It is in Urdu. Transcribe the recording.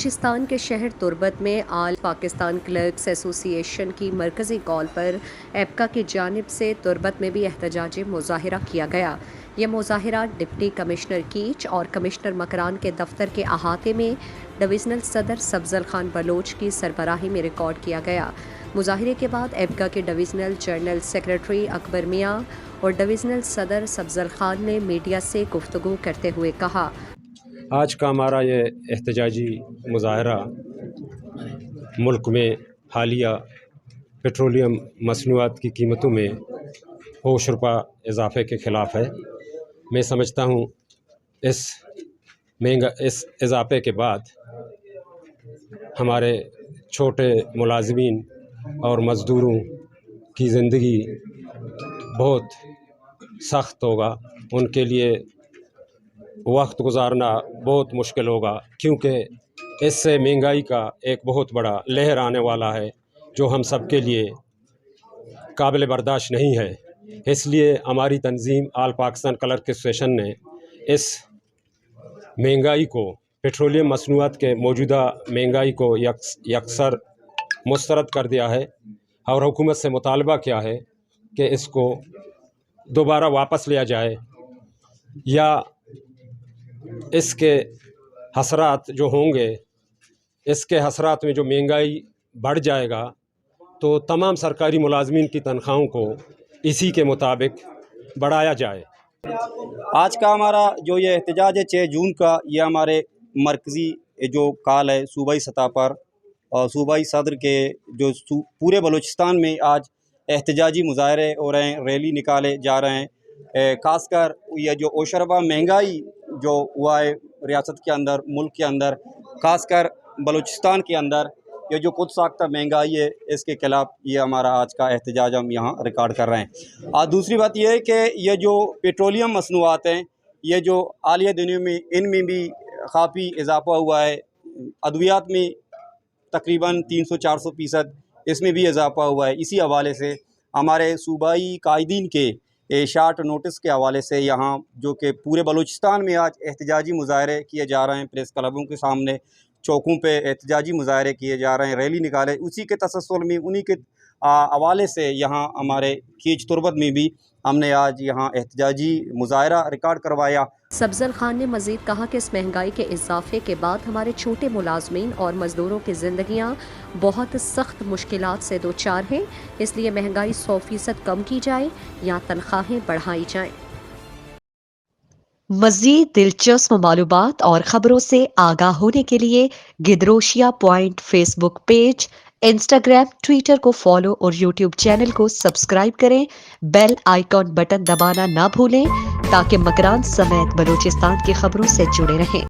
بلوچستان کے شہر تربت میں آل پاکستان کلرکس ایسوسی ایشن کی مرکزی کال پر ایپکا کی جانب سے تربت میں بھی احتجاجی مظاہرہ کیا گیا۔ یہ مظاہرہ ڈپٹی کمشنر کیچ اور کمشنر مکران کے دفتر کے احاطے میں ڈویژنل صدر سفضل خان بلوچ کی سربراہی میں ریکارڈ کیا گیا۔ مظاہرے کے بعد ایپکا کے ڈویژنل جنرل سیکریٹری اکبر میاں اور ڈویژنل صدر سفضل خان نے میڈیا سے گفتگو کرتے ہوئے کہا، آج کا ہمارا یہ احتجاجی مظاہرہ ملک میں حالیہ پیٹرولیم مصنوعات کی قیمتوں میں ہوش ربا اضافے کے خلاف ہے۔ میں سمجھتا ہوں اس اضافے کے بعد ہمارے چھوٹے ملازمین اور مزدوروں کی زندگی بہت سخت ہوگا، ان کے لیے وقت گزارنا بہت مشکل ہوگا، کیونکہ اس سے مہنگائی کا ایک بہت بڑا لہر آنے والا ہے جو ہم سب کے لیے قابل برداشت نہیں ہے۔ اس لیے ہماری تنظیم آل پاکستان کلرکس ایسوسی نے اس مہنگائی کو، پیٹرولیم مصنوعات کے موجودہ مہنگائی کو یکسر مسترد کر دیا ہے اور حکومت سے مطالبہ کیا ہے کہ اس کو دوبارہ واپس لیا جائے، یا اس کے حسرات جو ہوں گے، اس کے حسرات میں جو مہنگائی بڑھ جائے گا تو تمام سرکاری ملازمین کی تنخواہوں کو اسی کے مطابق بڑھایا جائے۔ آج کا ہمارا جو یہ احتجاج ہے 6 جون کا، یہ ہمارے مرکزی جو کال ہے صوبائی سطح پر اور صوبائی صدر کے جو پورے بلوچستان میں آج احتجاجی مظاہرے ہو رہے ہیں، ریلی نکالے جا رہے ہیں۔ خاص کر یہ جو اوشربا مہنگائی جو ہوا ہے ریاست کے اندر، ملک کے اندر، خاص کر بلوچستان کے اندر، یہ جو خود ساختہ مہنگائی ہے، اس کے خلاف یہ ہمارا آج کا احتجاج ہم یہاں ریکارڈ کر رہے ہیں۔ اور دوسری بات یہ ہے کہ یہ جو پیٹرولیم مصنوعات ہیں، یہ جو حالیہ دنوں میں ان میں بھی کافی اضافہ ہوا ہے۔ ادویات میں تقریباً 300-400% اس میں بھی اضافہ ہوا ہے۔ اسی حوالے سے ہمارے صوبائی قائدین کے شارٹ نوٹس کے حوالے سے یہاں جو کہ پورے بلوچستان میں آج احتجاجی مظاہرے کیے جا رہے ہیں، پریس کلبوں کے سامنے، چوکوں پہ احتجاجی مظاہرے کیے جا رہے ہیں، ریلی نکالے، اسی کے تسلسل میں انہی کے حوالے سے یہاں ہمارے کیچ تربت میں بھی ہم نے آج یہاں احتجاجی مظاہرہ ریکارڈ کروایا۔ سفضل خان نے مزید کہا کہ اس مہنگائی کے اضافے کے بعد ہمارے چھوٹے ملازمین اور مزدوروں کی زندگیاں بہت سخت مشکلات سے دوچار ہیں، اس لیے مہنگائی 100% کم کی جائے یا تنخواہیں بڑھائی جائیں۔ مزید دلچسپ معلومات اور خبروں سے آگاہ ہونے کے لیے Gedrosia point Facebook page, Instagram, Twitter کو فالو اور یوٹیوب چینل کو سبسکرائب کریں۔ بیل آئیکن بٹن دبانا نہ بھولیں تاکہ مکران سمیت بلوچستان کی خبروں سے جڑے رہیں۔